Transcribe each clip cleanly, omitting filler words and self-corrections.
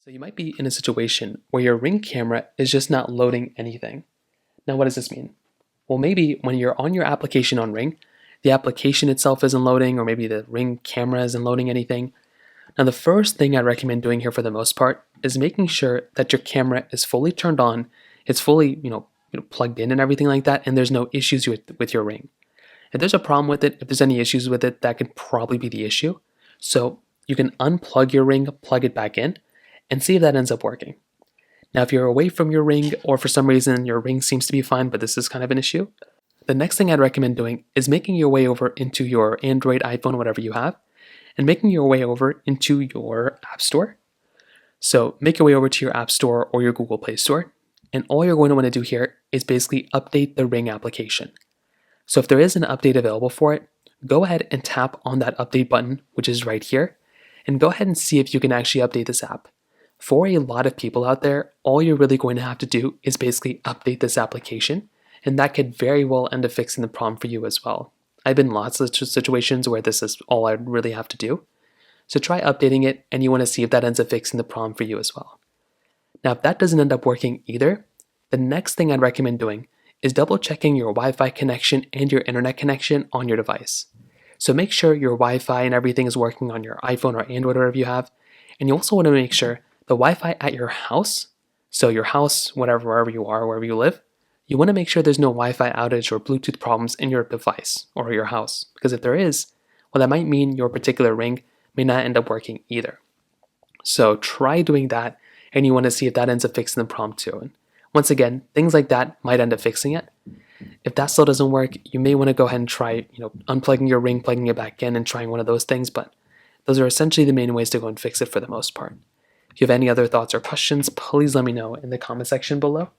So you might be in a situation where your Ring camera is just not loading anything. Now, what does this mean? Well, maybe when you're on your application on Ring, the application itself isn't loading, or maybe the Ring camera isn't loading anything. Now, the first thing I recommend doing here for the most part is making sure that your camera is fully turned on, it's fully, plugged in and everything like that, and there's no issues with your Ring. If there's a problem with it, if there's any issues with it, that could probably be the issue. So you can unplug your Ring, plug it back in, and see if that ends up working. Now, if you're away from your Ring, or for some reason your Ring seems to be fine, but this is kind of an issue, the next thing I'd recommend doing is making your way over into your Android, iPhone, whatever you have, and making your way over into your App Store. So make your way over to your App Store or your Google Play Store, and all you're going to want to do here is basically update the Ring application. So if there is an update available for it, go ahead and tap on that update button, which is right here, and go ahead and see if you can actually update this app. For a lot of people out there, all you're really going to have to do is basically update this application, and that could very well end up fixing the problem for you as well. I've been in lots of situations where this is all I really have to do. So try updating it, and you want to see if that ends up fixing the problem for you as well. Now, if that doesn't end up working either, the next thing I'd recommend doing is double checking your Wi-Fi connection and your internet connection on your device. So make sure your Wi-Fi and everything is working on your iPhone or Android or whatever you have, and you also want to make sure the Wi-Fi at your house, so your house, wherever you are, wherever you live, you want to make sure there's no Wi-Fi outage or Bluetooth problems in your device or your house. Because if there is, well, that might mean your particular Ring may not end up working either. So try doing that, and you want to see if that ends up fixing the problem too. And once again, things like that might end up fixing it. If that still doesn't work, you may want to go ahead and try, unplugging your Ring, plugging it back in, and trying one of those things. But those are essentially the main ways to go and fix it for the most part. If you have any other thoughts or questions, please let me know in the comment section below.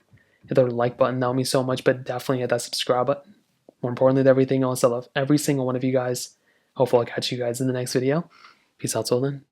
Hit the like button, that would mean so much, but definitely hit that subscribe button. More importantly than everything else, I love every single one of you guys. Hopefully I'll catch you guys in the next video. Peace out till then.